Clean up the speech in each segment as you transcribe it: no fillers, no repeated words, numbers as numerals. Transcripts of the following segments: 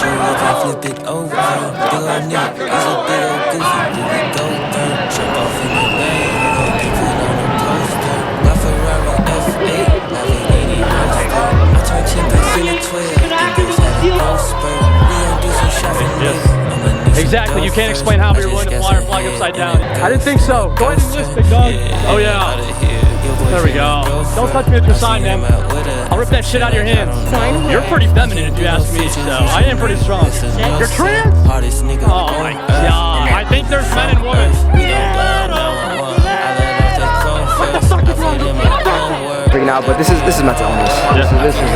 you, we can flip it over. Big old nigga, he's a big old goofy. Do we go third? Jump off in the lane, we gon' get put on a poster. My Ferrari F8, Lamborghini Roadster. I turned 10 back in the 12, then goes had a growth spurt. We gon' do some shopping later. Exactly, you can't explain how you're willing to fly or flag upside down. I didn't think so. Go ahead and list, big dog. Oh yeah. There we go. Don't touch me with your sign, man. I'll rip that shit out of your hands. You're pretty feminine if you ask me, so I am pretty strong. You're trans? Oh my god. I think there's men and women. What the fuck is wrong with me? Freaking out, but this is mental illness. This is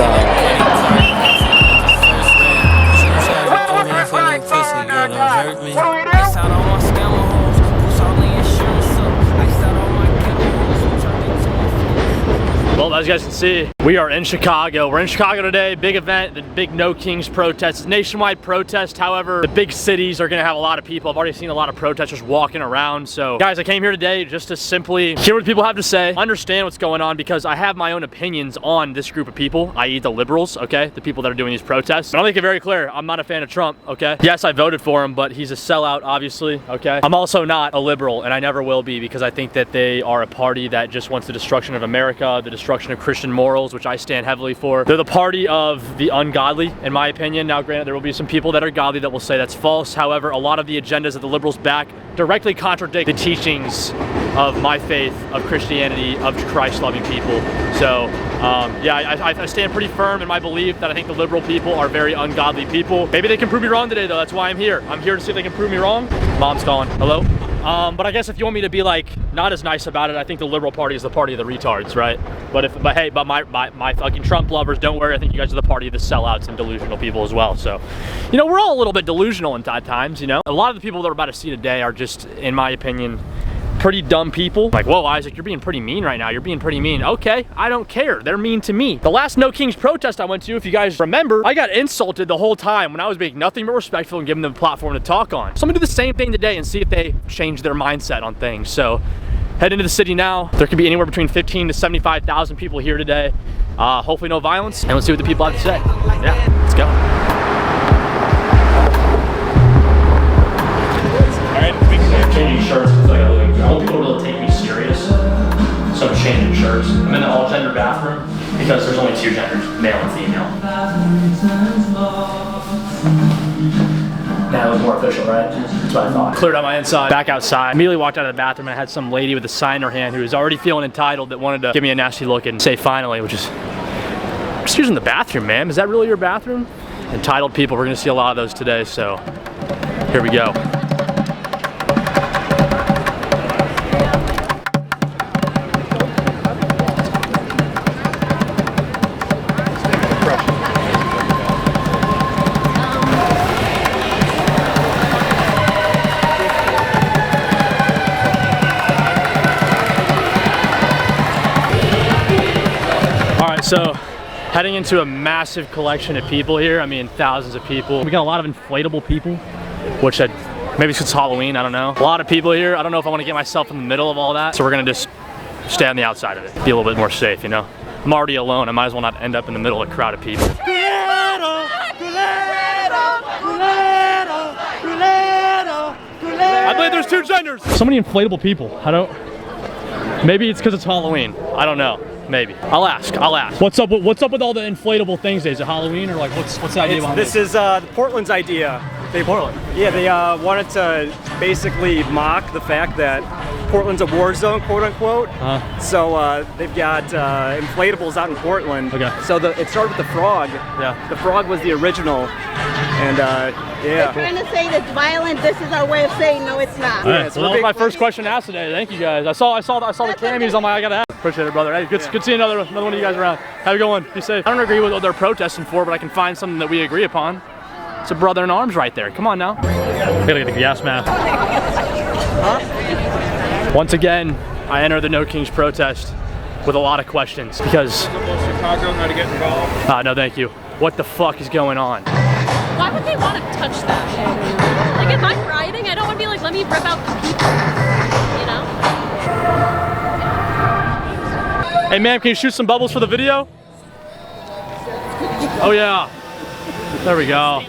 Well, as you guys can see, we are in Chicago. We're in Chicago today, big event, the big No Kings protest. It's a nationwide protest. However, the big cities are gonna have a lot of people. I've already seen a lot of protesters walking around. So guys, I came here today just to simply hear what people have to say, understand what's going on, because I have my own opinions on this group of people, i.e. the liberals, okay? The people that are doing these protests. But I'll make it very clear, I'm not a fan of Trump, okay? Yes, I voted for him, but he's a sellout, obviously, okay? I'm also not a liberal, and I never will be, because I think that they are a party that just wants the destruction of America, the destruction of Christian morals, which I stand heavily for. They're the party of the ungodly, in my opinion. Now, granted, there will be some people that are godly that will say that's false. However, a lot of the agendas that the liberals back directly contradict the teachings of my faith, of Christianity, of Christ-loving people. So, yeah, I stand pretty firm in my belief that I think the liberal people are very ungodly people. Maybe they can prove me wrong today, though. That's why I'm here. I'm here to see if they can prove me wrong. Mom's calling. Hello? But I guess if you want me to be like not as nice about it, I think the liberal party is the party of the retards, right? But hey, my fucking Trump lovers, don't worry. I think you guys are the party of the sellouts and delusional people as well. So, you know, we're all a little bit delusional at times. You know, a lot of the people that we're about to see today are just, in my opinion, pretty dumb people. Like, whoa, Isaac, you're being pretty mean right now. You're being pretty mean. Okay, I don't care. They're mean to me. The last No Kings protest I went to, if you guys remember, I got insulted the whole time when I was being nothing but respectful and giving them a platform to talk on. So I'm gonna do the same thing today and see if they change their mindset on things. So head into the city now. There could be anywhere between 15 to 75,000 people here today. Hopefully no violence, and let's see what the people have to say. Yeah, let's go. All right, changing shirts. I want people to take me serious, so I'm changing shirts. I'm in the all-gender bathroom because there's only two genders, male and female. That was more official, right? That's what I thought. Cleared out my inside, back outside. Immediately walked out of the bathroom and I had some lady with a sign in her hand who was already feeling entitled that wanted to give me a nasty look and say finally, which is, I'm just using the bathroom, ma'am. Is that really your bathroom? Entitled people, we're gonna see a lot of those today, so here we go. So, heading into a massive collection of people here. I mean, thousands of people. We got a lot of inflatable people, which maybe it's Halloween, I don't know. A lot of people here. I don't know if I want to get myself in the middle of all that. So we're gonna just stay on the outside of it. Be a little bit more safe, you know? I'm already alone. I might as well not end up in the middle of a crowd of people. I believe there's two genders. So many inflatable people. Maybe it's because it's Halloween. I don't know. Maybe. I'll ask. What's up with all the inflatable things? Is it Halloween or like what's the idea behind this? This is Portland's idea. Portland? Yeah, they wanted to basically mock the fact that Portland's a war zone, quote unquote. So they've got inflatables out in Portland. Okay. So it started with the frog. Yeah. The frog was the original. And yeah. They're trying to say it's violent. This is our way of saying no, it's not. All right, so that was my first question asked today. Thank you guys. I saw the cameos on my. I gotta have. Appreciate it, brother. Hey, good seeing another one of you guys around. Have a good one. Be safe. I don't agree with what they're protesting for, but I can find something that we agree upon. It's a brother in arms right there. Come on now. Gotta get the gas mask. Once again, I enter the No Kings protest with a lot of questions because. Chicago, how to get involved? No, thank you. What the fuck is going on? Why would they want to touch that? Like, if I'm riding, I don't want to be like, let me rip out the people, you know? Hey, ma'am, can you shoot some bubbles for the video? Oh, yeah. There we go.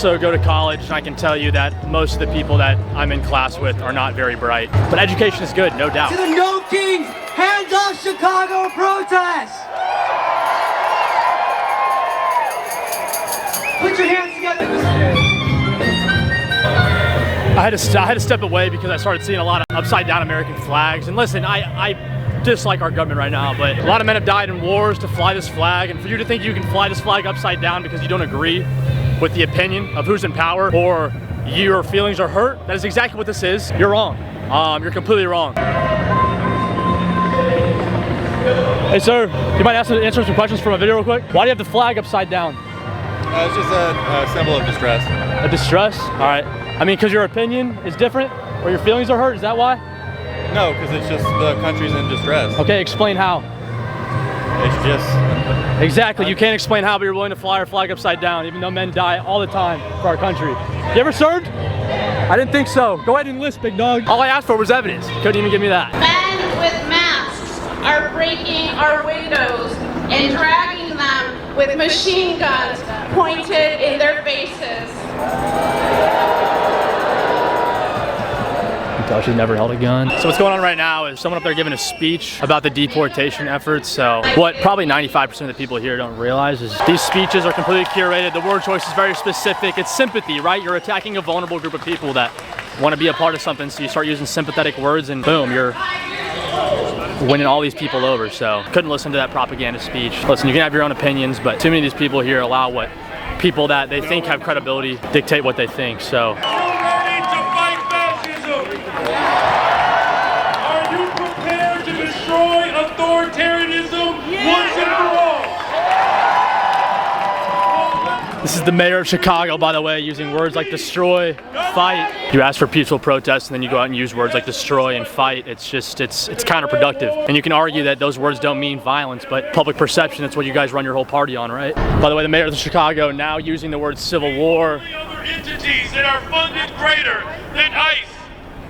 also go to college, and I can tell you that most of the people that I'm in class with are not very bright. But education is good, no doubt. To the No Kings, hands off Chicago protest! Put your hands together. I had to step away because I started seeing a lot of upside down American flags. And listen, I dislike our government right now, but a lot of men have died in wars to fly this flag, and for you to think you can fly this flag upside down because you don't agree with the opinion of who's in power or your feelings are hurt, that is exactly what this is. You're wrong. You're completely wrong. Hey sir, do you mind answering some questions from a video real quick? Why do you have the flag upside down? It's just a symbol of distress. A distress? All right. I mean, because your opinion is different or your feelings are hurt, is that why? No, because it's just the country's in distress. Okay, explain how. It's just... Exactly, you can't explain how, but you're willing to fly our flag upside down, even though men die all the time for our country. You ever served? I didn't think so. Go ahead and enlist, big dog. All I asked for was evidence. You couldn't even give me that. Men with masks are breaking our windows and dragging them with machine guns pointed in their faces. She's never held a gun. So what's going on right now is someone up there giving a speech about the deportation efforts. So what probably 95% of the people here don't realize is these speeches are completely curated. The word choice is very specific. It's sympathy, right? You're attacking a vulnerable group of people that want to be a part of something. So you start using sympathetic words and boom, you're winning all these people over. So couldn't listen to that propaganda speech. Listen, you can have your own opinions, but too many of these people here allow what people that they think have credibility dictate what they think. So. Authoritarianism once and for all. This is the mayor of Chicago, by the way, using words like destroy, fight. You ask for peaceful protests and then you go out and use words like destroy and fight. It's counterproductive. And you can argue that those words don't mean violence, but public perception, that's what you guys run your whole party on, right? By the way, the mayor of Chicago now using the word civil war. The other entities that are funded greater than ICE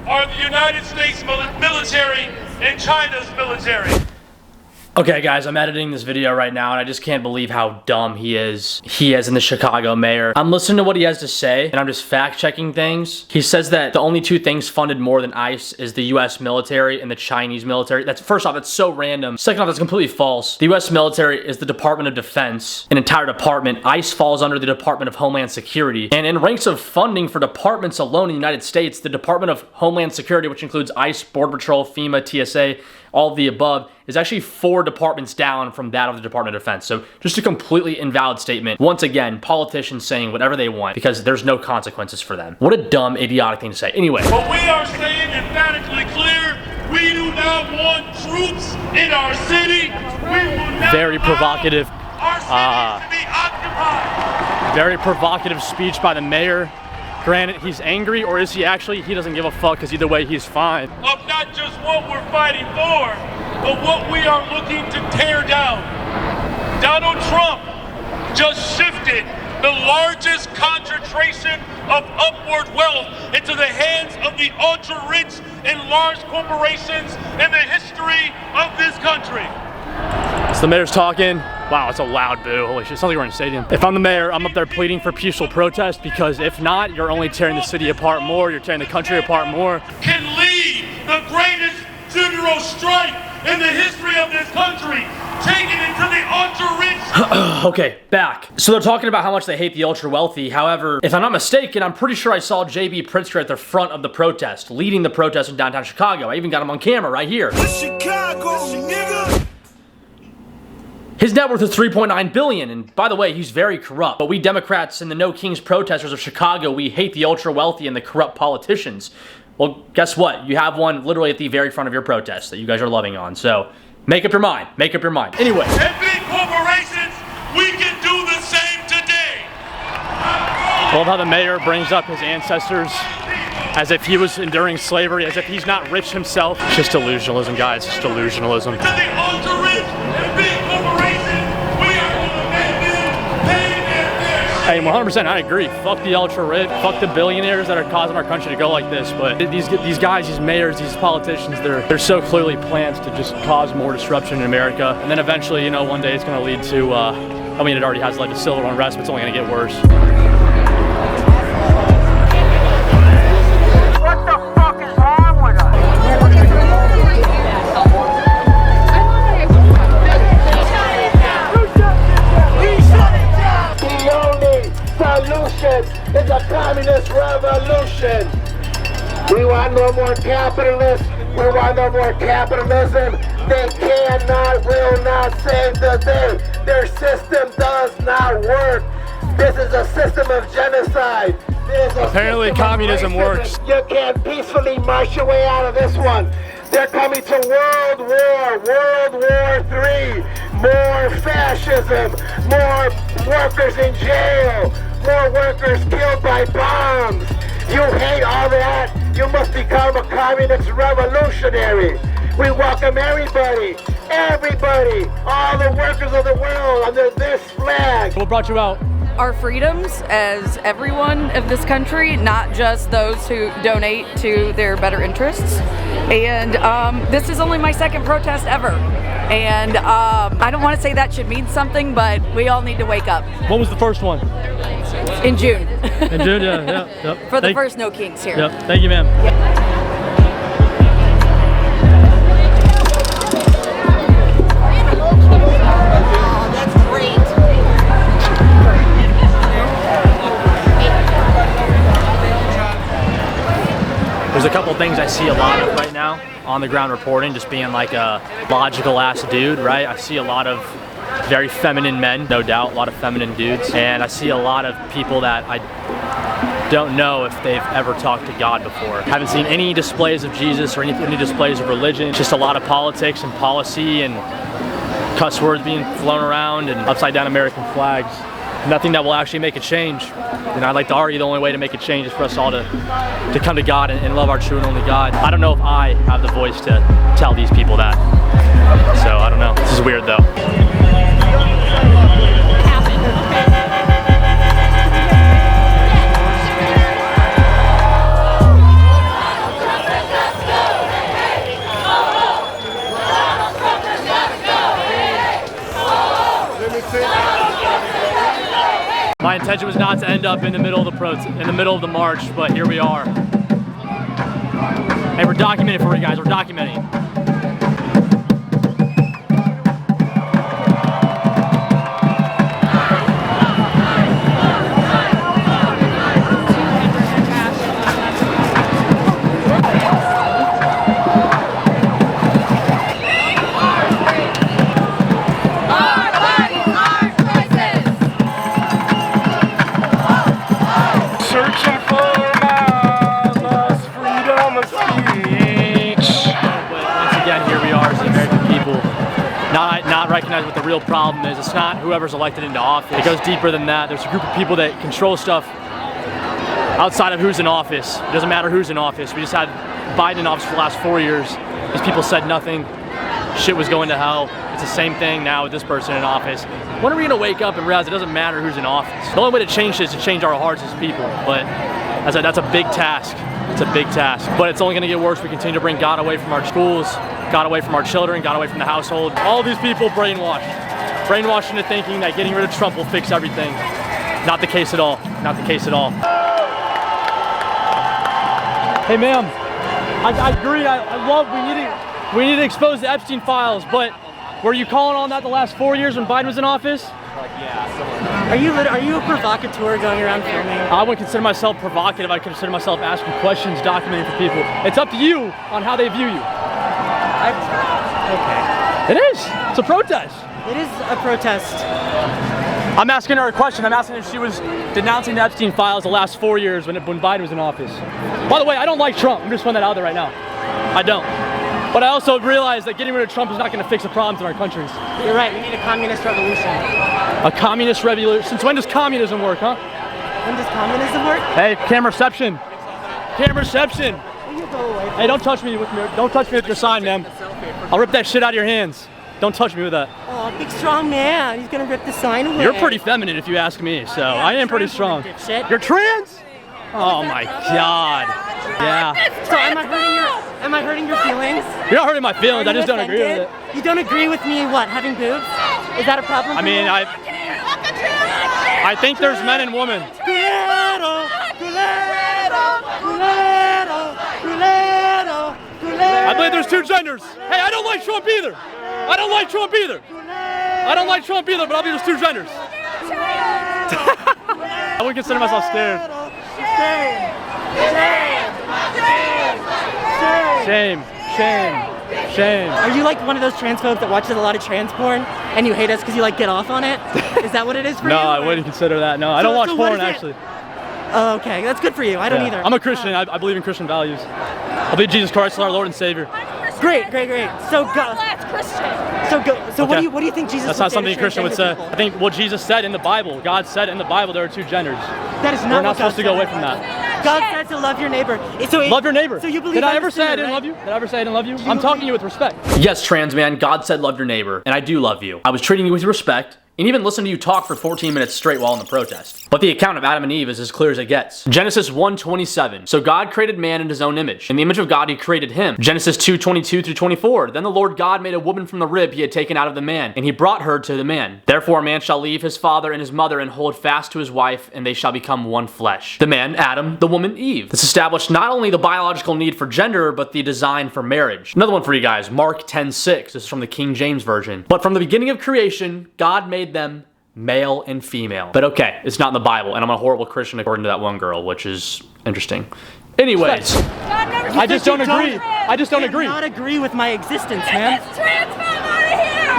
are the United States military and China's military. Okay guys, I'm editing this video right now and I just can't believe how dumb he is in the Chicago mayor. I'm listening to what he has to say and I'm just fact checking things. He says that the only two things funded more than ICE is the US military and the Chinese military. That's first off, that's so random. Second off, that's completely false. The US military is the Department of Defense, an entire department. ICE falls under the Department of Homeland Security. And in ranks of funding for departments alone in the United States, the Department of Homeland Security, which includes ICE, Border Patrol, FEMA, TSA, all of the above, is actually 4 departments down from that of the Department of Defense. So just a completely invalid statement. Once again, politicians saying whatever they want because there's no consequences for them. What a dumb, idiotic thing to say. Anyway. But we are saying emphatically clear, we do not want troops in our city. We will not very provocative. Our city to be occupied. Very provocative speech by the mayor. Granted, he's angry, or is he actually? He doesn't give a fuck, because either way, he's fine. Of not just what we're fighting for, but what we are looking to tear down. Donald Trump just shifted the largest concentration of upward wealth into the hands of the ultra-rich and large corporations in the history of this country. So the mayor's talking. Wow, it's a loud boo. Holy shit, it sounds like we're in a stadium. If I'm the mayor, I'm up there pleading for peaceful protest because if not, you're only tearing the city apart more, you're tearing the country apart more. Can lead the greatest general strike in the history of this country, taking it to the ultra-rich. Okay, back. So they're talking about how much they hate the ultra-wealthy. However, if I'm not mistaken, I'm pretty sure I saw J.B. Pritzker at the front of the protest, leading the protest in downtown Chicago. I even got him on camera right here. Chicago, nigga. His net worth is $3.9 billion, and by the way, he's very corrupt. But we Democrats and the No Kings protesters of Chicago, we hate the ultra-wealthy and the corrupt politicians. Well, guess what? You have one literally at the very front of your protest that you guys are loving on. So, make up your mind. Make up your mind. Anyway. And big corporations, we can do the same today. I love how the mayor brings up his ancestors as if he was enduring slavery, as if he's not rich himself. It's just delusionalism, guys. It's just delusionalism. To the ultra-rich and big corporations, we are going to make them pay their fair Hey, 100%, I agree. Fuck the ultra-rich. Fuck the billionaires that are causing our country to go like this. But these guys, these mayors, these politicians, they're so clearly plans to just cause more disruption in America. And then eventually, you know, one day it's going to lead to, I mean, it already has led to civil unrest, but it's only going to get worse. communist revolution. We want no more capitalists. We want no more capitalism. They cannot, will not save the day. Their system does not work. This is a system of genocide. Apparently communism works. You can't peacefully march your way out of this one. They're coming to World War III. More fascism, more workers in jail, more workers killed by bombs. You hate all that. You must become a communist revolutionary. We welcome everybody, all the workers of the world under this flag. What brought you out? Our freedoms as everyone of this country, not just those who donate to their better interests. And this is only my second protest ever. And I don't want to say that should mean something, but we all need to wake up. When was the first one? In June. In June, yeah. For the first No Kings here. Yep. Thank you, ma'am. Yep. There's a couple things I see a lot of right now on the ground reporting, just being like a logical ass dude, right? I see a lot of very feminine men, no doubt, a lot of feminine dudes. And I see a lot of people that I don't know if they've ever talked to God before. Haven't seen any displays of Jesus or any displays of religion, just a lot of politics and policy and cuss words being flown around and upside down American flags. Nothing that will actually make a change. And I'd like to argue the only way to make a change is for us all to come to God and love our true and only God. I don't know if I have the voice to tell these people that. So I don't know. This is weird though. My intention was not to end up in the middle of the march, but here we are. Hey, we're documenting for you guys. We're documenting. Not recognize what the real problem is. It's not whoever's elected into office. It goes deeper than that. There's a group of people that control stuff outside of who's in office. It doesn't matter who's in office. We just had Biden in office for the last 4 years. These people said nothing. Shit was going to hell. It's the same thing now with this person in office. When are we gonna wake up and realize it doesn't matter who's in office? The only way to change this is to change our hearts as people, but that's a big task. It's a big task, but it's only gonna get worse. We continue to bring God away from our schools, God away from our children, God away from the household. All these people brainwashed into thinking that getting rid of Trump will fix everything. Not the case at all, not the case at all. Hey ma'am, I agree, I love, we need to expose the Epstein files, but were you calling on that the last 4 years when Biden was in office? Are you a provocateur going around filming? I wouldn't consider myself provocative. I consider myself asking questions, documenting for people. It's up to you on how they view you. Okay. It is. It's a protest. It is a protest. I'm asking her a question. I'm asking if she was denouncing the Epstein files the last 4 years when Biden was in office. By the way, I don't like Trump. I'm just throwing that out there right now. I don't. But I also realize that getting rid of Trump is not going to fix the problems in our countries. You're right. We need a communist revolution. A communist revolution? Since when does communism work, huh? When does communism work? Hey, camera reception. Camera reception. You go away. Hey, don't touch me with your sign, ma'am. I'll rip that shit out of your hands. Don't touch me with that. Oh, big strong man. He's gonna rip the sign away. You're pretty feminine if you ask me, so I am pretty strong. You're trans? Oh my God. Yeah. So am I hurting your feelings? You're not hurting my feelings, I just don't agree with it. You don't agree with me, what, having boobs? Is that a problem? I mean, I think there's men and women. I believe there's two genders. Hey, I don't like Trump either. I don't like Trump either. I don't like Trump either, but I believe there's two genders. I wouldn't consider myself scared. Shame. Shame. Are you like one of those transphobes that watches a lot of trans porn and you hate us because you like get off on it? Is that what it is for you? No, I wouldn't consider that. No, I don't watch porn actually. Oh, okay, that's good for you. I don't either. I'm a Christian. I believe in Christian values. I believe Jesus Christ is our Lord and Savior. Great. So go. So Okay. what do you think Jesus? That's would not say something to a Christian would say. transgender people? I think what Jesus said in the Bible, God said in the Bible, there are two genders. That is not. We're not supposed to go away from that. God said to love your neighbor. Love your neighbor. So you believe? Did I ever say I sinner, didn't right? love you? Did I ever say I didn't love you? I'm talking to you with respect. Yes, trans man, God said love your neighbor, and I do love you. I was treating you with respect, and even listened to you talk for 14 minutes straight while in the protest. But the account of Adam and Eve is as clear as it gets. Genesis 1:27. So God created man in his own image. In the image of God he created him. Genesis 2:22 through 24. Then the Lord God made a woman from the rib he had taken out of the man, and he brought her to the man. Therefore a man shall leave his father and his mother and hold fast to his wife, and they shall become one flesh. The man, Adam, the woman, Eve. This established not only the biological need for gender, but the design for marriage. Another one for you guys, Mark 10:6. This is from the King James Version. But from the beginning of creation, God made them male and female. But okay, it's not in the Bible, and I'm a horrible Christian according to that one girl, which is interesting. Anyways, I just don't agree. I just don't agree. You cannot agree with my existence, man.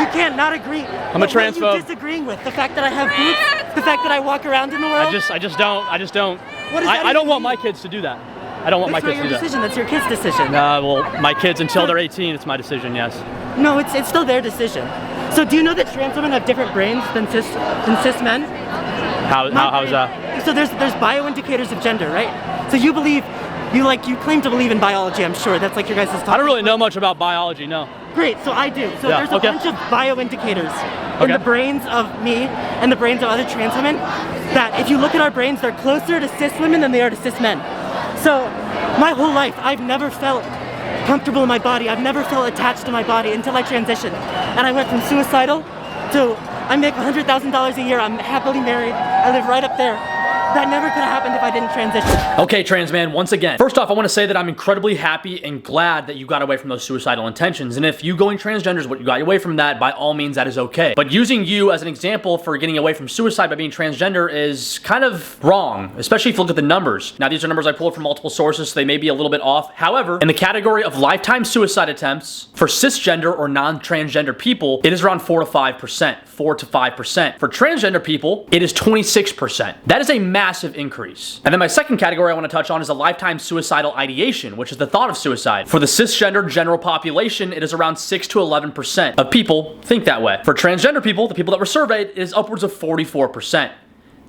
You can't not agree. I'm a transphobe. What are you disagreeing with? The fact that I have boobs? The fact that I walk around in the world? I just don't. What does that I don't even want mean? my kids to do that. I don't want my kids to do That's that. not your decision. That's your kid's decision. Well, my kids until they're 18, it's my decision. Yes. No, it's still their decision. So do you know that trans women have different brains than cis men? How is that? So there's bioindicators of gender, right? So you claim to believe in biology, I'm sure. That's like your guys' topic. I don't really know much about biology, no. Great, so I do. So Yeah, there's a okay. bunch of bioindicators in the brains of me and the brains of other trans women that if you look at our brains, they're closer to cis women than they are to cis men. So my whole life, I've never felt comfortable in my body. I've never felt attached to my body until I transitioned. And I went from suicidal to I make $100,000 a year. I'm happily married. I live right up there. That never could have happened if I didn't transition. Okay, trans man, once again. First off, I want to say that I'm incredibly happy and glad that you got away from those suicidal intentions. And if you going transgender is what you got away from that, by all means, that is okay. But using you as an example for getting away from suicide by being transgender is kind of wrong, especially if you look at the numbers. Now, these are numbers I pulled from multiple sources, so they may be a little bit off. However, in the category of lifetime suicide attempts for cisgender or non-transgender people, it is around 4 to 5%. 4 to 5%. For transgender people, it is 26%. That is a massive increase. And then my second category I want to touch on is a lifetime suicidal ideation, which is the thought of suicide. For the cisgender general population, it is around 6 to 11% of people think that way. For transgender people, the people that were surveyed, it is upwards of 44%.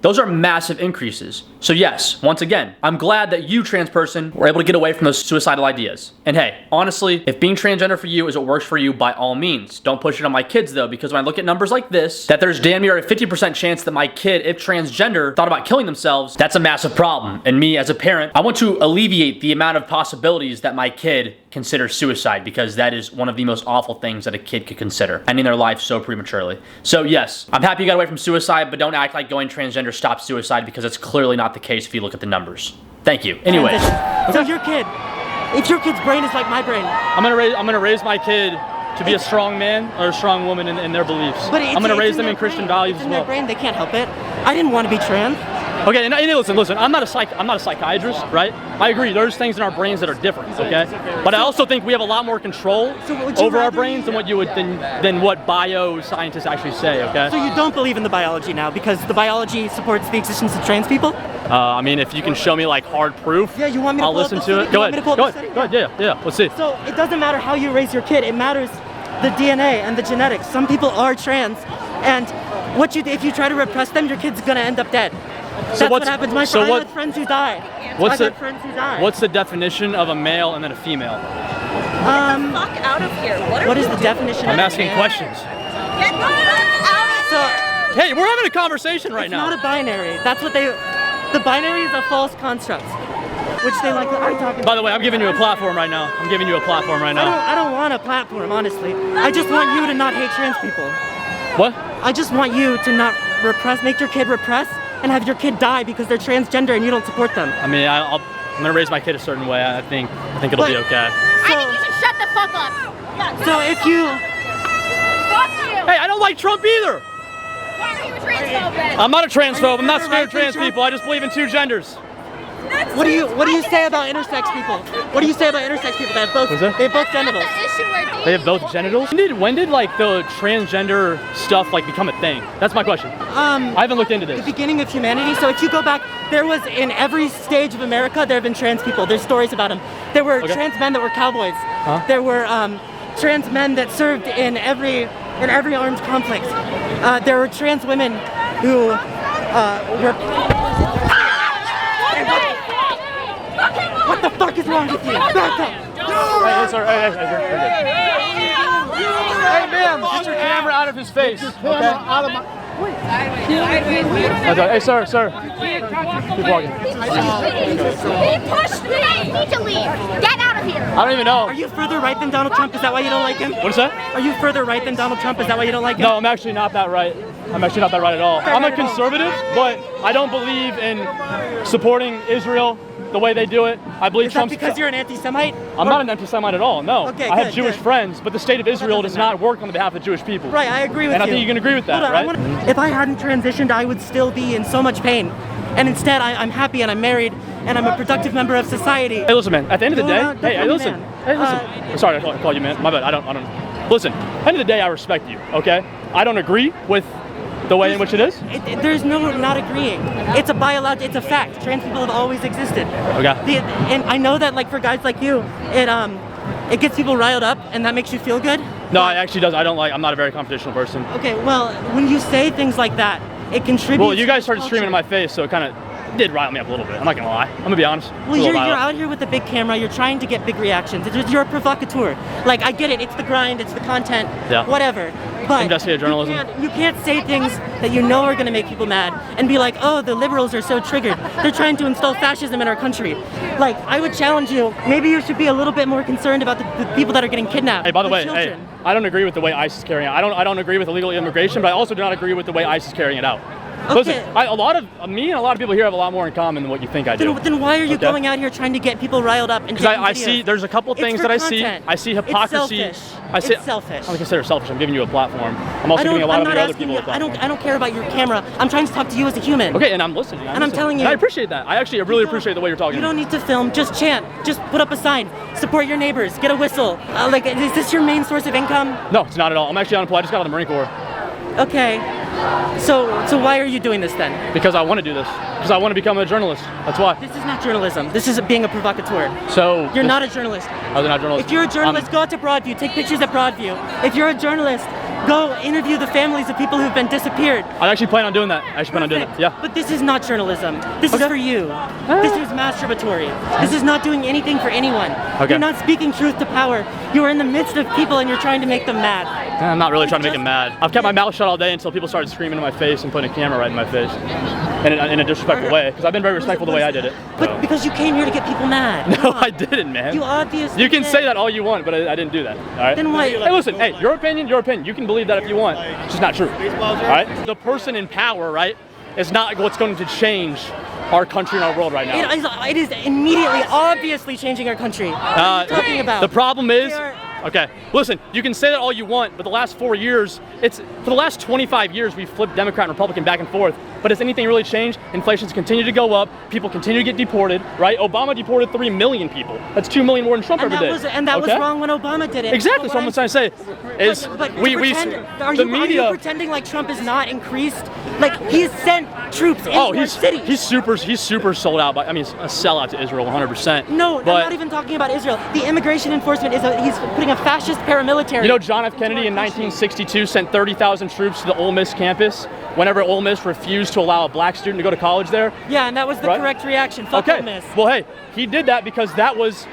Those are massive increases. So yes, once again, I'm glad that you, trans person, were able to get away from those suicidal ideas. And hey, honestly, if being transgender for you is what works for you, by all means. Don't push it on my kids though, because when I look at numbers like this, that there's damn near a 50% chance that my kid, if transgender, thought about killing themselves, that's a massive problem. And me as a parent, I want to alleviate the amount of possibilities that my kid considers suicide, because that is one of the most awful things that a kid could consider, ending their life so prematurely. So yes, I'm happy you got away from suicide, but don't act like going transgender stops suicide, because it's clearly not the case if you look at the numbers. Thank you. Anyways. So your kid, if your kid's brain is like my brain, I'm gonna raise my kid to be a strong man or a strong woman in their beliefs. But I'm gonna raise them in Christian values it's as in well. their brain, they can't help it. I didn't want to be trans. Okay, and listen, I'm not a psychiatrist, right? I agree, there's things in our brains that are different, okay? But I also think we have a lot more control over our brains than what bioscientists actually say, okay? So you don't believe in the biology now because the biology supports the existence of trans people? I mean, if you can show me like hard proof, yeah, you want me to I'll listen to it. Go ahead, yeah, let's see. So it doesn't matter how you raise your kid, it matters the DNA and the genetics. Some people are trans, and if you try to repress them, your kid's gonna end up dead. That's what happens. I had friends who died. What's the definition of a male and then a female? Get the fuck out of here. What is the definition of a male? I'm asking questions. Get the fuck out of here. Hey, we're having a conversation right now. It's not a binary. The binary is a false construct, which they like to talk about. By the way, I'm giving you a platform right now. I don't want a platform, honestly. I just want you to not hate trans people. What? I just want you to not make your kid repress and have your kid die because they're transgender and you don't support them. I mean, I'm gonna raise my kid a certain way. I think it'll be okay. I think you should shut the fuck up. Yeah, so if you... Fuck you. Hey, I don't like Trump either. Why are you a transphobe then? I'm not a transphobe. I'm not scared of trans people. I just believe in two genders. What do you say about intersex people? What do you say about intersex people that have both genitals? They have both genitals? When did like the transgender stuff like become a thing? That's my question. I haven't looked into this. The beginning of humanity. So if you go back, there was in every stage of America, there have been trans people. There's stories about them. There were trans men that were cowboys. There were trans men that served in every armed conflict. There were trans women who were. What the fuck is wrong with you? Back up! Hey, sir. Hey, ma'am, get your camera out of his face. Okay? Hey, sir. Keep walking. He pushed me! I need to leave! Get out of here! I don't even know. Are you further right than Donald Trump? Is that why you don't like him? What is that? Are you further right than Donald Trump? Is that why you don't like him? No, I'm actually not that right. I'm actually not that right at all. I'm a conservative, but I don't believe in supporting Israel the way they do it. I believe Is that because you're an anti-Semite? I'm not an anti-Semite at all, no. Okay, I have Jewish friends, but the state of Israel does not work on behalf of Jewish people. Right, I agree with you. And I think you can agree with that, right? If I hadn't transitioned, I would still be in so much pain. And instead, I'm happy and I'm married and I'm a productive member of society. Hey, listen, man, at the end of the day, hey, listen. I'm sorry I call you man, my bad, I don't. Listen, at the end of the day, I respect you, okay? I don't agree with the way in which it is? There's no not agreeing. It's a fact. Trans people have always existed. Okay. And I know that like for guys like you, it gets people riled up and that makes you feel good. No, it actually does. I'm not a very confrontational person. Okay, well, when you say things like that, it contributes. Well, you guys started screaming in my face, so it kind of did rile me up a little bit. I'm not gonna lie. I'm gonna be honest. Well, you're out here with a big camera. You're trying to get big reactions. You're a provocateur. Like, I get it. It's the grind. It's the content. Yeah. Whatever. But investigative journalism. You can't say things that you know are going to make people mad and be like, oh, the liberals are so triggered. They're trying to install fascism in our country. Like, I would challenge you. Maybe you should be a little bit more concerned about the people that are getting kidnapped. Hey, by the way, children. hey, I don't agree with the way ICE is carrying it. I don't agree with illegal immigration, but I also do not agree with the way ICE is carrying it out. Okay. Listen, a lot of people here have a lot more in common than what you think I do. Then why are you going out here trying to get people riled up? Because I see there's a couple things that I see. I see hypocrisy. It's selfish. It's selfish. I don't consider it selfish. I'm giving you a platform. I'm also giving a lot of your other people a platform. I don't care about your camera. I'm trying to talk to you as a human. Okay, and I'm listening. I'm telling you. And I appreciate that. I really appreciate the way you're talking. You don't need to film. Just chant. Just put up a sign. Support your neighbors. Get a whistle. Like, is this your main source of income? No, it's not at all. I'm actually unemployed. I just got out of the Marine Corps. Okay. So why are you doing this then? Because I want to do this. Because I want to become a journalist. That's why. This is not journalism. This is being a provocateur. So you're not a journalist. I'm not a journalist. If you're a journalist, go out to Broadview. Take pictures at Broadview. If you're a journalist, go interview the families of people who've been disappeared. I actually plan on doing that. Yeah. But this is not journalism. This is for you. This is masturbatory. This is not doing anything for anyone. Okay. You're not speaking truth to power. You are in the midst of people and you're trying to make them mad. I'm not really trying to make them mad. I've kept my mouth shut all day until people started screaming in my face and putting a camera right in my face. In a disrespectful way. Because I've been very respectful the way I did it. But because you came here to get people mad. No, I didn't, man. You obviously You can say that all you want, but I didn't do that. All right? Then why? Hey, listen. Hey, your opinion. You can believe that if you want. It's just not true. All right? The person in power, right, is not what's going to change our country and our world right now. It is immediately, obviously changing our country. What are you talking about? The problem is, okay, listen, you can say that all you want, but the last 4 years, for the last 25 years, we've flipped Democrat and Republican back and forth. But has anything really changed? Inflation's continued to go up. People continue to get deported, right? Obama deported 3 million people. That's 2 million more than Trump ever did. And that was wrong when Obama did it. Exactly. So what I'm trying to say is, are you pretending like Trump is not increased? Like he's sent troops into our cities. He's super sold out. I mean, a sellout to Israel, 100%. No, I'm not even talking about Israel. The immigration enforcement he's putting a fascist paramilitary. You know, John F. Kennedy in 1962 sent 30,000 troops to the Ole Miss campus whenever Ole Miss refused to allow a black student to go to college there. Yeah, and that was the correct reaction. Fuck Ole Miss. Well, hey, he did that because that was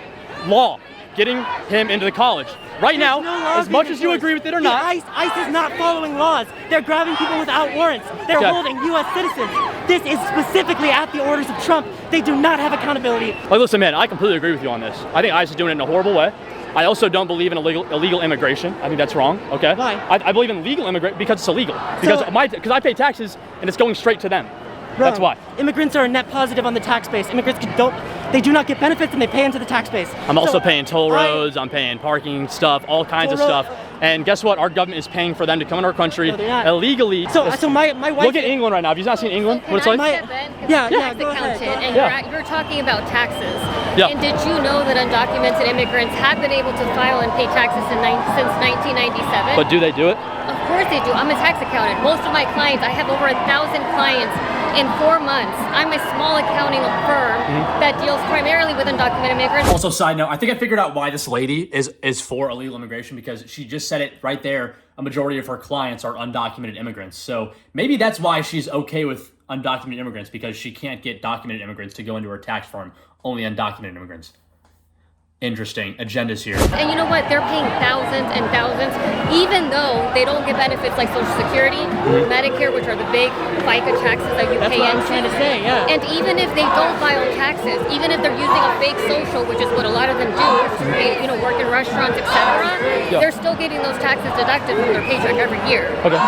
law, getting him into the college. Right now, as much as you agree with it or not, ICE is not following laws. They're grabbing people without warrants. They're holding U.S. citizens. This is specifically at the orders of Trump. They do not have accountability. Like, listen, man, I completely agree with you on this. I think ICE is doing it in a horrible way. I also don't believe in illegal immigration. I think that's wrong. Okay. Why? I believe in legal immigration because it's illegal. Because I pay taxes and it's going straight to them. Wrong. That's why. Immigrants are a net positive on the tax base. Immigrants they do not get benefits and they pay into the tax base. I'm also paying toll roads. I'm paying parking stuff, all kinds of stuff. And guess what? Our government is paying for them to come into our country illegally. So my wife. Look at England right now. Have you not seen England? So what it's like? Yeah, go ahead. And you're talking about taxes. Yeah. And did you know that undocumented immigrants have been able to file and pay taxes since 1997? But do they do it? Of course they do. I'm a tax accountant. Most of my clients, I have over 1,000 clients in 4 months. I'm a small accounting firm that deals primarily with undocumented immigrants. Also, side note, I think I figured out why this lady is for illegal immigration, because she just said it right there. A majority of her clients are undocumented immigrants. So maybe that's why she's okay with undocumented immigrants, because she can't get documented immigrants to go into her tax firm. Only undocumented immigrants. Interesting agendas here. And you know what? They're paying thousands and thousands, even though they don't get benefits like Social Security, Medicare, which are the big FICA taxes that you pay into. That's what I was trying to say, yeah. And even if they don't file taxes, even if they're using a fake social, which is what a lot of them do, you know, work in restaurants, etc., they're still getting those taxes deducted from their paycheck every year. Okay.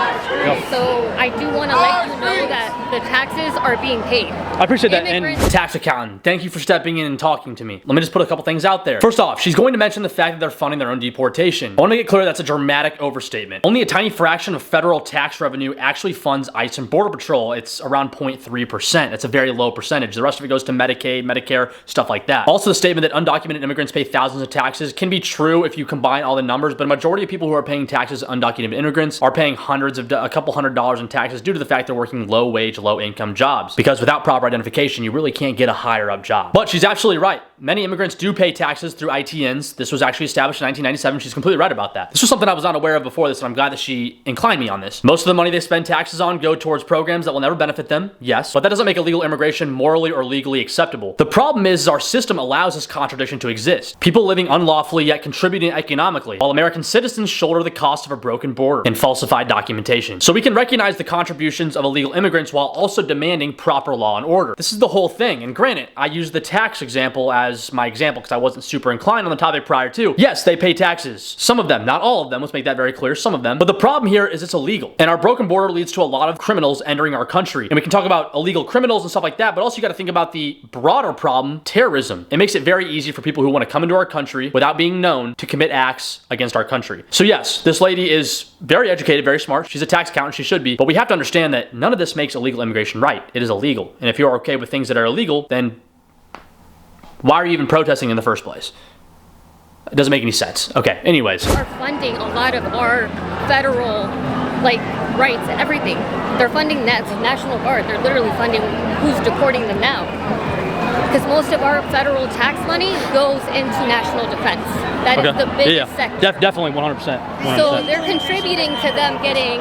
So I do want to let you know that the taxes are being paid. I appreciate that. And tax accountant, thank you for stepping in and talking to me. Let me just put a couple things out there. First off, she's going to mention the fact that they're funding their own deportation. I want to get clear that's a dramatic overstatement. Only a tiny fraction of federal tax revenue actually funds ICE and Border Patrol. It's around 0.3%. That's a very low percentage. The rest of it goes to Medicaid, Medicare, stuff like that. Also, the statement that undocumented immigrants pay thousands of taxes can be true if you combine all the numbers, but a majority of people who are paying taxes as undocumented immigrants are paying a couple $100s in taxes due to the fact they're working low-wage, low-income jobs. Because without proper identification, you really can't get a higher-up job. But she's absolutely right. Many immigrants do pay taxes through ITNs. This was actually established in 1997. She's completely right about that. This was something I was not aware of before this, and I'm glad that she inclined me on this. Most of the money they spend taxes on go towards programs that will never benefit them, yes, but that doesn't make illegal immigration morally or legally acceptable. The problem is our system allows this contradiction to exist. People living unlawfully yet contributing economically, while American citizens shoulder the cost of a broken border and falsified documentation. So we can recognize the contributions of illegal immigrants while also demanding proper law and order. This is the whole thing, and granted, I used the tax example as my example because I wasn't super inclined on the topic prior to. Yes, they pay taxes. Some of them, not all of them, let's make that very clear, some of them. But the problem here is it's illegal. And our broken border leads to a lot of criminals entering our country. And we can talk about illegal criminals and stuff like that, but also you gotta think about the broader problem, terrorism. It makes it very easy for people who wanna come into our country without being known to commit acts against our country. So yes, this lady is very educated, very smart. She's a tax accountant, she should be. But we have to understand that none of this makes illegal immigration right. It is illegal. And if you're okay with things that are illegal, then why are you even protesting in the first place? It doesn't make any sense. Okay, anyways. Are funding a lot of our federal, rights and everything. They're funding National Guard. They're literally funding who's deporting them now. Because most of our federal tax money goes into national defense. That is the biggest sector. Definitely 100%. So they're contributing to them getting,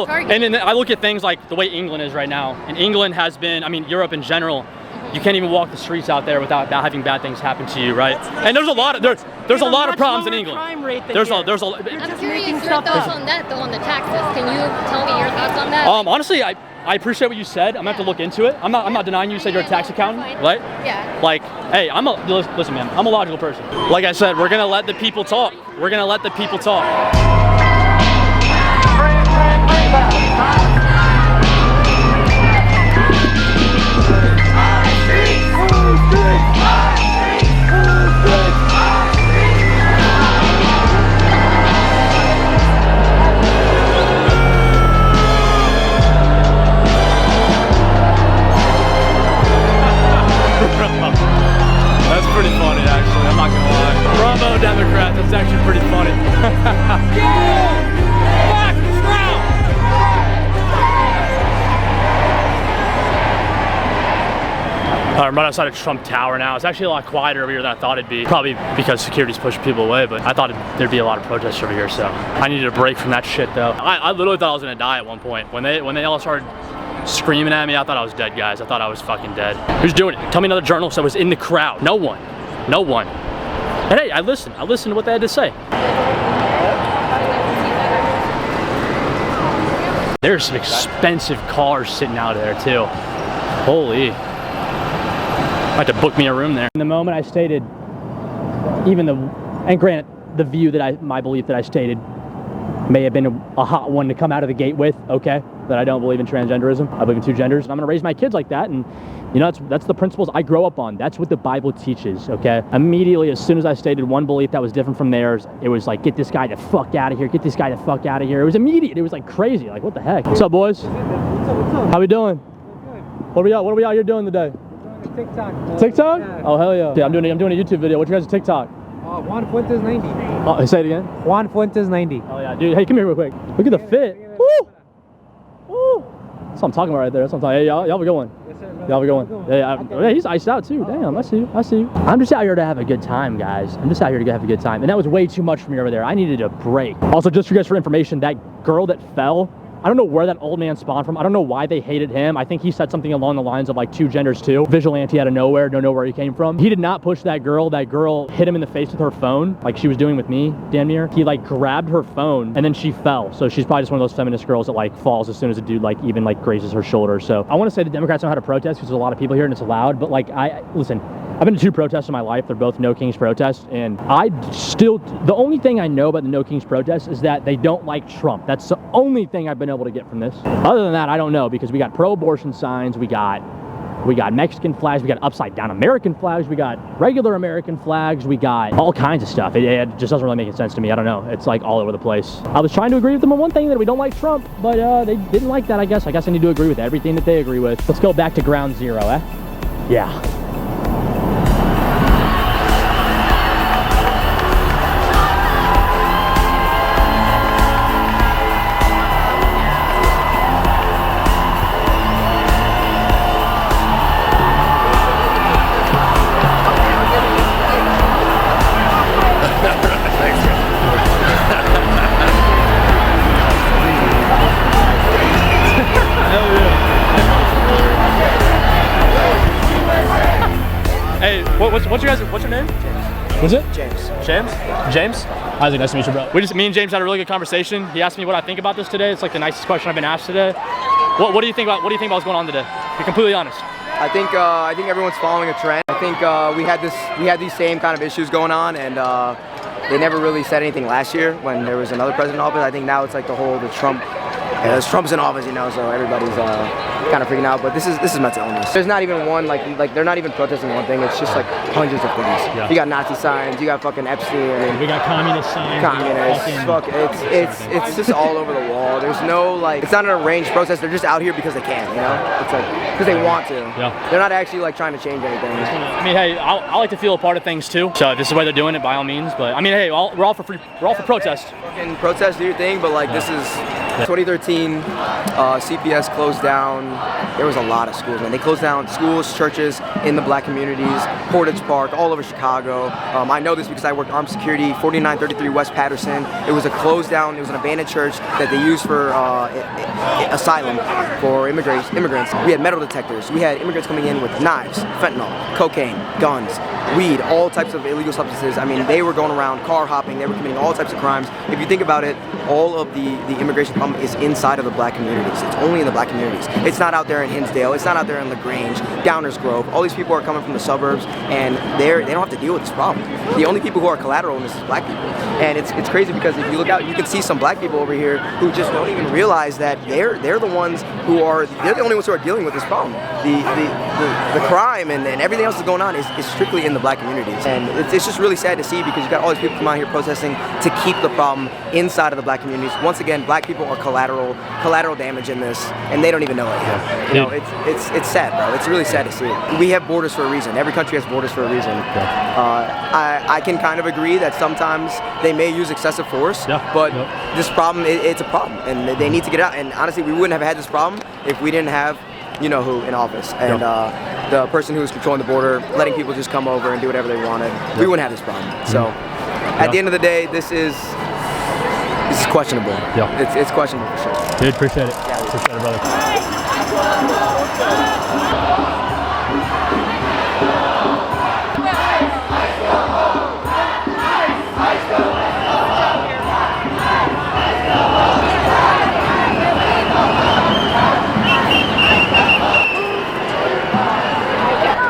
targeted. And then I look at things like the way England is right now. And England has been, Europe in general, you can't even walk the streets out there without having bad things happen to you, right? And there's a lot of problems in England. I'm curious your thoughts on that, though, on the taxes. Can you tell me your thoughts on that? Honestly, I appreciate what you said. I'm gonna have to look into it. I'm not denying you said you're a tax accountant, right? Yeah. Hey, listen, man. I'm a logical person. Like I said, we're gonna let the people talk. We're gonna let the people talk. That's pretty funny, actually. I'm not gonna lie. Bravo, Democrats. That's actually pretty funny. I'm right outside of Trump Tower now. It's actually a lot quieter over here than I thought it'd be. Probably because security's pushing people away, but I thought there'd be a lot of protests over here, so I needed a break from that shit, though. I literally thought I was gonna die at one point. When they all started screaming at me, I thought I was dead, guys. I thought I was fucking dead. Who's doing it? Tell me another journalist that was in the crowd. No one. No one. And hey, I listened to what they had to say. There's some expensive cars sitting out there, too. Holy. I had to book me a room there. In the moment I stated, and granted, the view that my belief that I stated may have been a hot one to come out of the gate with, okay, that I don't believe in transgenderism. I believe in two genders. I'm gonna raise my kids like that, and you know, that's the principles I grow up on. That's what the Bible teaches, okay? Immediately, as soon as I stated one belief that was different from theirs, it was like, get this guy the fuck out of here, get this guy the fuck out of here. It was immediate, it was like crazy, like what the heck? What's up, boys? What's up? How we doing? What are we out here doing today? TikTok. TikTok? Yeah. Oh, hell yeah. I'm doing a YouTube video. What's your guys' TikTok? Juan Fuentes 90. Oh, say it again. Juan Fuentes 90. Oh yeah, dude. Hey, come here real quick. Look at the fit. Woo! Woo! That's what I'm talking about right there. That's what I'm talking. Hey, y'all have a good one. Yes, sir, y'all have a good one. Yeah, he's iced out too. Damn, I see you. I see you. I'm just out here to have a good time, guys. I'm just out here to have a good time. And that was way too much for me over there. I needed a break. Also, just for you guys for information, that girl that fell, I don't know where that old man spawned from. I don't know why they hated him. I think he said something along the lines of like two genders too. Vigilante out of nowhere, don't know where he came from. He did not push that girl. That girl hit him in the face with her phone, like she was doing with me, damn near. He like grabbed her phone and then she fell. So she's probably just one of those feminist girls that like falls as soon as a dude like even like grazes her should. So I want to say the Democrats know how to protest because there's a lot of people here and it's allowed, but like listen, I've been to 2 protests in my life. They're both No Kings protests, and the only thing I know about the No Kings protests is that they don't like Trump. That's the only thing I've been able to get from this. Other than that, I don't know, because we got pro-abortion signs, we got Mexican flags, we got upside down American flags, we got regular American flags, we got all kinds of stuff. It just doesn't really make sense to me. I don't know. It's like all over the place. I was trying to agree with them on one thing, that we don't like Trump, but they didn't like that, I guess. I need to agree with everything that they agree with. Let's go back to ground zero, eh? Yeah. Hey, what's your name? James. What's it? James? Isaac, nice to meet you, bro. Me and James had a really good conversation. He asked me what I think about this today. It's like the nicest question I've been asked today. What do you think about what's going on today? To be completely honest. I think everyone's following a trend. I think we had these same kind of issues going on, and they never really said anything last year when there was another president in office. I think now it's like the Trump. Yeah, Trump's in office, you know, so everybody's kind of freaking out. But this is mental illness. There's not even one like they're not even protesting one thing. It's just like hundreds of things. Yeah. You got Nazi signs. You got fucking Epstein. I mean, we got communist signs. It's just all over the wall. There's no like. It's not an arranged protest. They're just out here because they can. You know, it's like because they want to. Yeah. They're not actually like trying to change anything. I mean, hey, I like to feel a part of things too. So if this is why they're doing it, by all means. But I mean, hey, we're all for protest. Fucking protest, do your thing. But like this is 2013. CPS closed down. There was a lot of schools, man. They closed down schools, churches in the black communities, Portage Park, all over Chicago. I know this because I worked armed security, 4933 West Patterson. It was a closed down, it was an abandoned church that they used for asylum for immigrants. We had metal detectors. We had immigrants coming in with knives, fentanyl, cocaine, guns, weed, all types of illegal substances. I mean, they were going around car hopping. They were committing all types of crimes. If you think about it, all of the immigration problem is inside of the black communities. It's only in the black communities. It's not out there in Hinsdale. It's not out there in LaGrange, Downers Grove. All these people are coming from the suburbs, and they don't have to deal with this problem. The only people who are collateral in this is black people. And it's crazy because if you look out, you can see some black people over here who just don't even realize that they're the ones they're the only ones who are dealing with this problem. The crime and everything else that's going on is strictly in the black communities. And it's just really sad to see because you got all these people come out here protesting to keep the problem inside of the black communities. Once again, black people are collateral damage in this, and they don't even know it yet. You know, it's sad, bro. It's really sad to see. We have borders for a reason. Every country has borders for a reason. I can kind of agree that sometimes they may use excessive force, but this problem, it's a problem, and they need to get it out. And honestly, we wouldn't have had this problem if we didn't have you-know-who in office, and the person who was controlling the border, letting people just come over and do whatever they wanted. We wouldn't have this problem. So, at the end of the day, this is questionable. It's questionable for sure. Dude, appreciate it. Yeah, appreciate it, brother.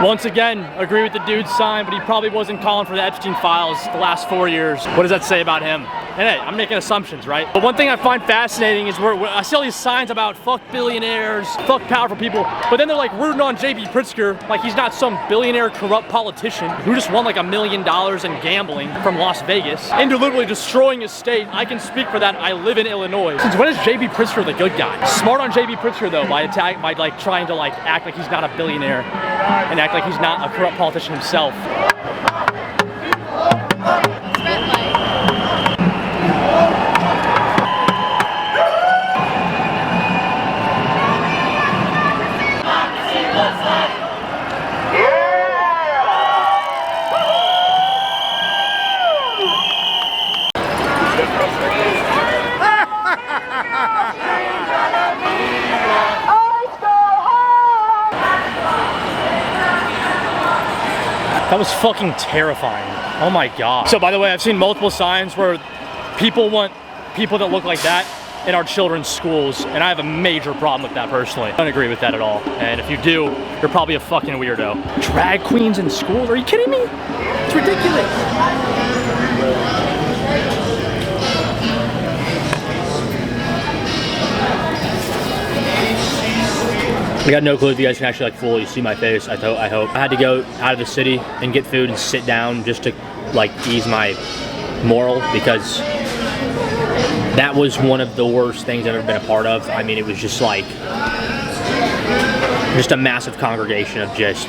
Once again, agree with the dude's sign, but he probably wasn't calling for the Epstein files the last 4 years. What does that say about him? And hey, I'm making assumptions, right? But one thing I find fascinating is where I see all these signs about fuck billionaires, fuck powerful people, but then they're like rooting on J.B. Pritzker like he's not some billionaire corrupt politician who just won like $1 million in gambling from Las Vegas and literally destroying his state. I can speak for that. I live in Illinois. Since when is J.B. Pritzker the good guy? Smart on J.B. Pritzker though by like trying to like act like he's not a billionaire and act like he's not a corrupt politician himself. That was fucking terrifying. Oh my God. So by the way, I've seen multiple signs where people want people that look like that in our children's schools, and I have a major problem with that personally. I don't agree with that at all. And if you do, you're probably a fucking weirdo. Drag queens in schools? Are you kidding me? It's ridiculous. I got no clue if you guys can actually like fully see my face. I hope. I had to go out of the city and get food and sit down just to like ease my moral, because that was one of the worst things I've ever been a part of. I mean, it was just like just a massive congregation of just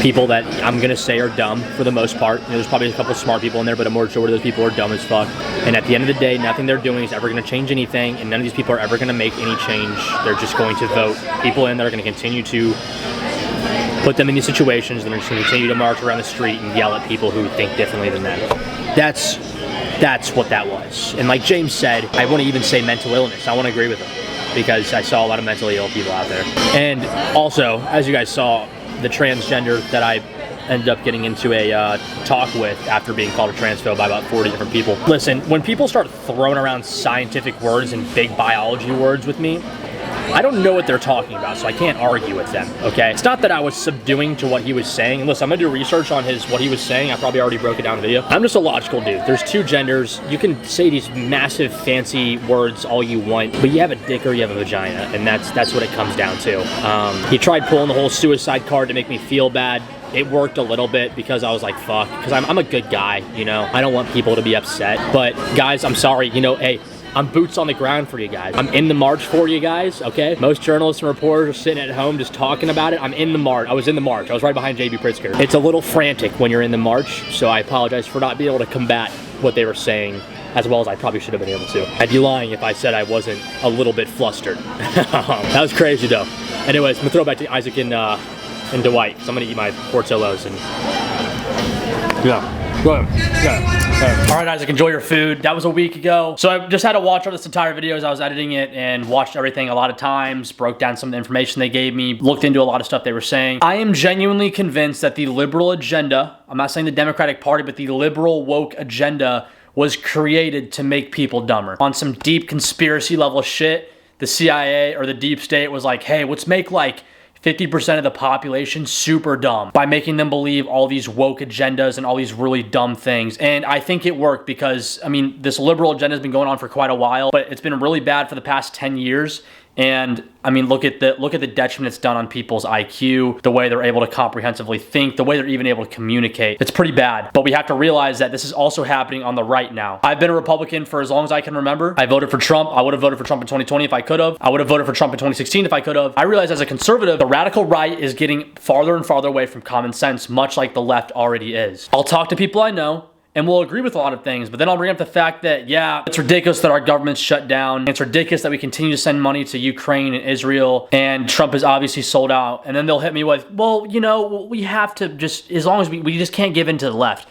people that I'm gonna say are dumb for the most part. You know, there's probably a couple of smart people in there, but a majority of those people are dumb as fuck. And at the end of the day, nothing they're doing is ever gonna change anything, and none of these people are ever gonna make any change. They're just going to vote people in that are gonna continue to put them in these situations, and they're just gonna continue to march around the street and yell at people who think differently than them. That's what that was. And like James said, I wouldn't even say mental illness. I wanna agree with him, because I saw a lot of mentally ill people out there. And also, as you guys saw, the transgender that I ended up getting into a talk with after being called a transphobe by about 40 different people. Listen, when people start throwing around scientific words and big biology words with me, I don't know what they're talking about, so I can't argue with them, okay? It's not that I was subduing to what he was saying. And listen, I'm gonna do research on what he was saying. I probably already broke it down in the video. I'm just a logical dude. There's two genders. You can say these massive fancy words all you want, but you have a dick or you have a vagina, and that's what it comes down to. He tried pulling the whole suicide card to make me feel bad. It worked a little bit because I was like, fuck, because I'm a good guy, you know? I don't want people to be upset. But guys, I'm sorry, you know, hey, I'm boots on the ground for you guys. I'm in the march for you guys, okay? Most journalists and reporters are sitting at home just talking about it. I'm in the march. I was in the march. I was right behind J.B. Pritzker. It's a little frantic when you're in the march, so I apologize for not being able to combat what they were saying as well as I probably should have been able to. I'd be lying if I said I wasn't a little bit flustered. That was crazy though. Anyways, I'm gonna throw it back to Isaac and Dwight, so I'm gonna eat my Portillo's and yeah. All right, Isaac, enjoy your food. That was a week ago. So I just had to watch all this entire video as I was editing it and watched everything a lot of times, broke down some of the information they gave me, looked into a lot of stuff they were saying. I am genuinely convinced that the liberal agenda, I'm not saying the Democratic Party, but the liberal woke agenda was created to make people dumber. On some deep conspiracy level shit, the CIA or the deep state was like, hey, let's make like 50% of the population super dumb by making them believe all these woke agendas and all these really dumb things. And I think it worked because, I mean, this liberal agenda has been going on for quite a while, but it's been really bad for the past 10 years. And I mean, look at the detriment it's done on people's IQ, the way they're able to comprehensively think, the way they're even able to communicate. It's pretty bad. But we have to realize that this is also happening on the right now. I've been a Republican for as long as I can remember. I voted for Trump. I would have voted for Trump in 2020 if I could have. I would have voted for Trump in 2016 if I could have. I realize as a conservative, the radical right is getting farther and farther away from common sense, much like the left already is. I'll talk to people I know, and we'll agree with a lot of things, but then I'll bring up the fact that, yeah, it's ridiculous that our government's shut down. It's ridiculous that we continue to send money to Ukraine and Israel, and Trump is obviously sold out. And then they'll hit me with, well, you know, we have to just, as long as we just can't give in to the left.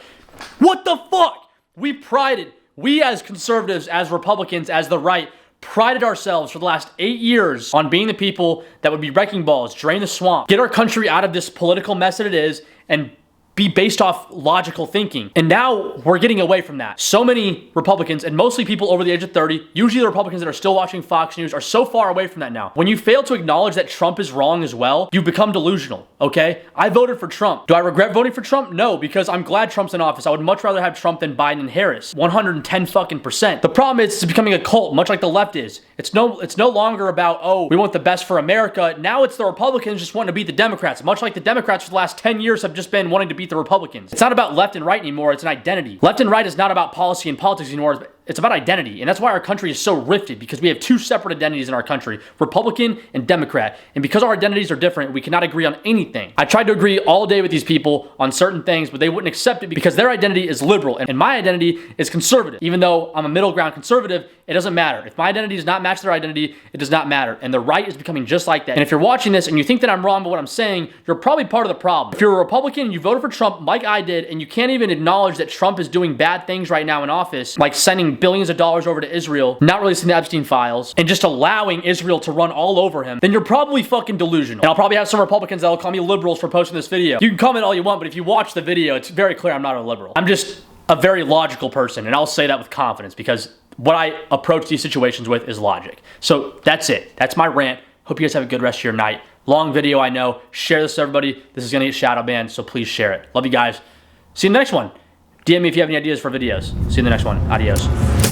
What the fuck? We as conservatives, as Republicans, as the right, prided ourselves for the last 8 years on being the people that would be wrecking balls, drain the swamp, get our country out of this political mess that it is, and be based off logical thinking. And now we're getting away from that. So many Republicans, and mostly people over the age of 30, usually the Republicans that are still watching Fox News, are so far away from that now. When you fail to acknowledge that Trump is wrong as well, you become delusional, okay? I voted for Trump. Do I regret voting for Trump? No, because I'm glad Trump's in office. I would much rather have Trump than Biden and Harris. 110 fucking %. The problem is it's becoming a cult, much like the left is. It's no longer about, oh, we want the best for America. Now it's the Republicans just wanting to beat the Democrats, much like the Democrats for the last 10 years have just been wanting to beat the Republicans. It's not about left and right anymore, it's an identity. Left and right is not about policy and politics anymore, it's about identity. And that's why our country is so rifted, because we have two separate identities in our country, Republican and Democrat. And because our identities are different, we cannot agree on anything. I tried to agree all day with these people on certain things, but they wouldn't accept it because their identity is liberal and my identity is conservative. Even though I'm a middle ground conservative, it doesn't matter. If my identity does not match their identity, it does not matter. And the right is becoming just like that. And if you're watching this and you think that I'm wrong about what I'm saying, you're probably part of the problem. If you're a Republican and you voted for Trump like I did, and you can't even acknowledge that Trump is doing bad things right now in office, like sending billions of dollars over to Israel, not releasing the Epstein files, and just allowing Israel to run all over him, then you're probably fucking delusional. And I'll probably have some Republicans that'll call me liberals for posting this video. You can comment all you want, but if you watch the video, it's very clear I'm not a liberal. I'm just a very logical person, and I'll say that with confidence because what I approach these situations with is logic. So that's it. That's my rant. Hope you guys have a good rest of your night. Long video, I know. Share this to everybody. This is gonna get shadow banned, so please share it. Love you guys. See you in the next one. DM me if you have any ideas for videos. See you in the next one. Adios.